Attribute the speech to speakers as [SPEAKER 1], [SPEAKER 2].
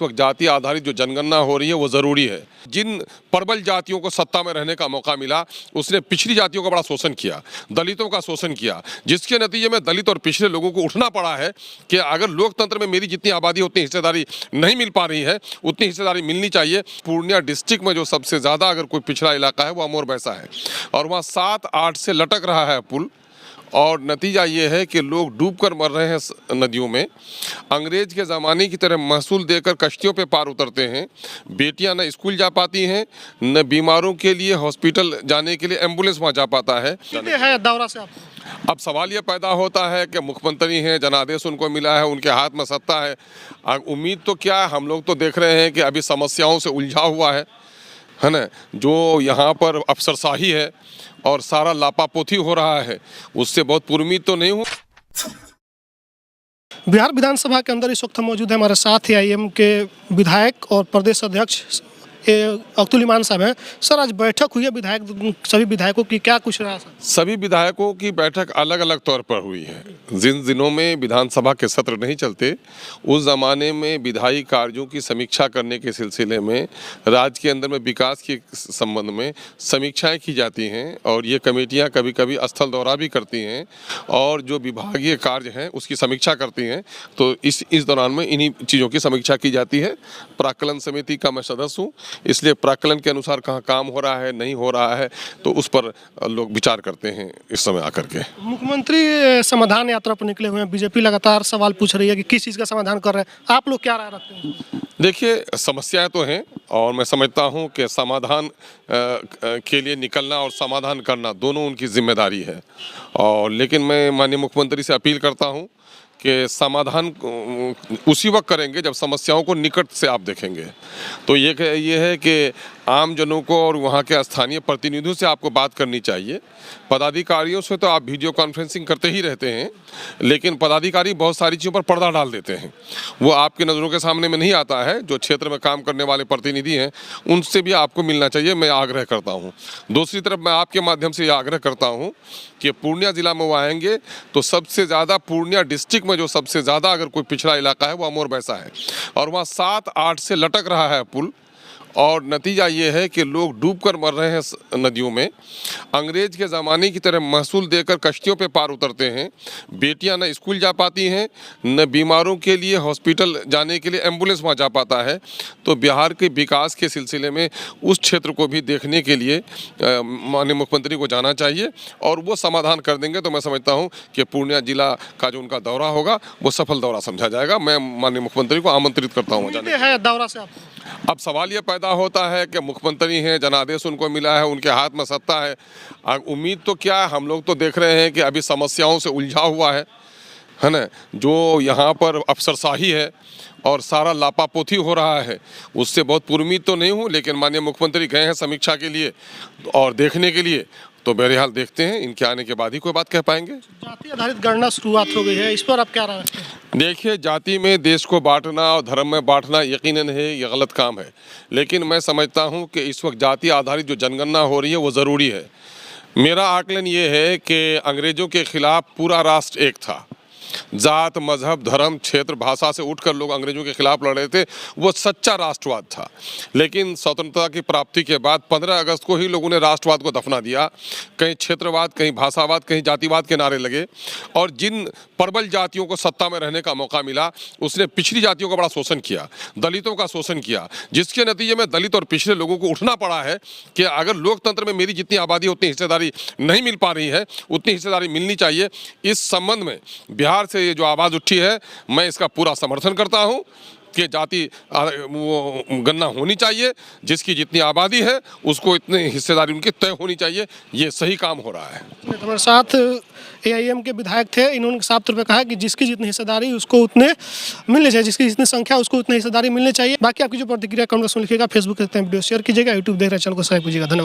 [SPEAKER 1] वक्त जाति आधारित जो जनगणना हो रही है वो ज़रूरी है। जिन प्रबल जातियों को सत्ता में रहने का मौका मिला, उसने पिछड़ी जातियों का बड़ा शोषण किया, दलितों का शोषण किया, जिसके नतीजे में दलित और पिछड़े लोगों को उठना पड़ा है कि अगर लोकतंत्र में मेरी जितनी आबादी उतनी हिस्सेदारी नहीं मिल पा रही है, उतनी हिस्सेदारी मिलनी चाहिए। पूर्णिया डिस्ट्रिक्ट में जो सबसे ज़्यादा अगर कोई पिछड़ा इलाका है वो अमोर बैसा है और वहाँ 7-8 से लटक रहा है पुल और नतीजा ये है कि लोग डूबकर मर रहे हैं नदियों में। अंग्रेज के ज़माने की तरह महसूल देकर कश्तियों पे पार उतरते हैं। बेटियां न स्कूल जा पाती हैं, न बीमारों के लिए हॉस्पिटल जाने के लिए एम्बुलेंस वहाँ जा पाता है।
[SPEAKER 2] है दौरा से आपको
[SPEAKER 1] अब सवाल ये पैदा होता है कि मुख्यमंत्री हैं, जनादेश उनको मिला है, उनके हाथ में सत्ता है। उम्मीद तो क्या है, हम लोग तो देख रहे हैं कि अभी समस्याओं से उलझा हुआ है ना। जो यहाँ पर अफसरशाही है और सारा लापापोती हो रहा है, उससे बहुत उम्मीद तो नहीं हूँ।
[SPEAKER 2] बिहार विधानसभा के अंदर इस वक्त हम मौजूद हैं, हमारे साथ ही आईएम के विधायक और प्रदेश अध्यक्ष अब्दुल इमान साहब हैं। सर, आज बैठक हुई है सभी विधायकों की, क्या कुछ रहा सर?
[SPEAKER 1] सभी विधायकों की बैठक अलग अलग तौर पर हुई है। जिन दिनों में विधानसभा के सत्र नहीं चलते, उस ज़माने में विधायी कार्यों की समीक्षा करने के सिलसिले में राज्य के अंदर में विकास के संबंध में समीक्षाएं की जाती हैं और ये कमेटियां कभी कभी स्थल दौरा भी करती हैं और जो विभागीय कार्य हैं उसकी समीक्षा करती हैं। तो इस दौरान में इन्हीं चीज़ों की समीक्षा की जाती है। प्राक्कलन समिति का मैं सदस्य हूँ, इसलिए प्राक्कलन के अनुसार कहाँ काम हो रहा है, नहीं हो रहा है, तो उस पर लोग विचार करते हैं इस समय आकर के।
[SPEAKER 2] मुख्यमंत्री समाधान यात्रा पर निकले हुए हैं, बीजेपी लगातार सवाल पूछ रही है कि किस चीज़ का समाधान कर रहे हैं, आप लोग क्या राय रखते हैं?
[SPEAKER 1] देखिए, समस्याएं तो हैं और मैं समझता हूं कि समाधान के लिए निकलना और समाधान करना दोनों उनकी जिम्मेदारी है। और लेकिन मैं माननीय मुख्यमंत्री से अपील करता हूं कि समाधान उसी वक्त करेंगे जब समस्याओं को निकट से आप देखेंगे। तो ये है कि आम जनों को और वहाँ के स्थानीय प्रतिनिधियों से आपको बात करनी चाहिए। पदाधिकारियों से तो आप वीडियो कॉन्फ्रेंसिंग करते ही रहते हैं, लेकिन पदाधिकारी बहुत सारी चीज़ों पर पर्दा डाल देते हैं, वो आपकी नज़रों के सामने में नहीं आता है। जो क्षेत्र में काम करने वाले प्रतिनिधि हैं उनसे भी आपको मिलना चाहिए, मैं आग्रह करता हूँ। दूसरी तरफ मैं आपके माध्यम से ये आग्रह करता हूँ कि पूर्णिया ज़िला में वो आएंगे तो सबसे ज़्यादा पूर्णिया डिस्ट्रिक्ट में जो सबसे ज़्यादा अगर कोई पिछड़ा इलाका है वो अमोर बैसा है और वहाँ 7-8 से लटक रहा है पुल और नतीजा ये है कि लोग डूबकर मर रहे हैं नदियों में। अंग्रेज के ज़माने की तरह महसूल देकर कश्तियों पे पार उतरते हैं। बेटियां न स्कूल जा पाती हैं, न बीमारों के लिए हॉस्पिटल जाने के लिए एम्बुलेंस वहाँ जा पाता है। तो बिहार के विकास के सिलसिले में उस क्षेत्र को भी देखने के लिए माननीय मुख्यमंत्री को जाना चाहिए और वो समाधान कर देंगे तो मैं समझता हूँ कि पूर्णिया जिला का जो उनका दौरा होगा वो सफल दौरा समझा जाएगा। मैं माननीय मुख्यमंत्री को आमंत्रित करता हूँ।
[SPEAKER 2] है दौरा से आपको
[SPEAKER 1] अब सवाल ये पैदा होता है कि मुख्यमंत्री हैं, जनादेश उनको मिला है, उनके हाथ में सत्ता है। उम्मीद तो क्या है, हम लोग तो देख रहे हैं कि अभी समस्याओं से उलझा हुआ है ना। जो यहाँ पर अफसरशाही है और सारा लापापोती हो रहा है, उससे बहुत उम्मीद तो नहीं हूँ। लेकिन माननीय मुख्यमंत्री गए हैं समीक्षा के लिए और देखने के लिए, तो बहरहाल देखते हैं, इनके आने के बाद ही कोई बात कह पाएंगे।
[SPEAKER 2] जाति आधारित गणना शुरुआत हो गई है, इस पर आप क्या राय रखते हैं?
[SPEAKER 1] देखिए, जाति में देश को बांटना और धर्म में बांटना यकीनन है ये गलत काम है, लेकिन मैं समझता हूँ कि इस वक्त जाति आधारित जो जनगणना हो रही है वो ज़रूरी है। मेरा आकलन ये है कि अंग्रेज़ों के खिलाफ पूरा राष्ट्र एक था। जात, मजहब, धर्म, क्षेत्र, भाषा से उठकर लोग अंग्रेजों के खिलाफ लड़ रहे थे, वो सच्चा राष्ट्रवाद था। लेकिन स्वतंत्रता की प्राप्ति के बाद 15 अगस्त को ही लोगों ने राष्ट्रवाद को दफना दिया। कहीं क्षेत्रवाद, कहीं भाषावाद, कहीं जातिवाद के नारे लगे और जिन प्रबल जातियों को सत्ता में रहने का मौका मिला, उसने पिछड़ी जातियों का बड़ा शोषण किया, दलितों का शोषण किया, जिसके नतीजे में दलित और पिछड़े लोगों को उठना पड़ा है कि अगर लोकतंत्र में मेरी जितनी आबादी उतनी हिस्सेदारी नहीं मिल पा रही है, उतनी हिस्सेदारी मिलनी चाहिए। इस संबंध में बिहार से ये जो आवाज़ उठी है, मैं इसका पूरा समर्थन करता हूं कि जाति वो गणना होनी चाहिए, जिसकी जितनी आबादी है उसको इतनी हिस्सेदारी उनकी तय होनी चाहिए। ये सही काम हो रहा है।
[SPEAKER 2] हमारे साथ एआईएम के विधायक थे, इन्होंने साफ तौर पे कहा कि जिसकी जितनी हिस्सेदारी उसको उतने मिलने चाहिए, जिसकी जितनी संख्या उसको उतनी हिस्सेदारी मिलनी चाहिए। बाकी आपकी जो प्रतिक्रिया कमेंट बॉक्स में लिखिएगा, फेसबुक देखते हैं वीडियो शेयर कीजिएगा, यूट्यूब देख रहे हैं चैनल को सब्सक्राइब कीजिएगा। धन्यवाद।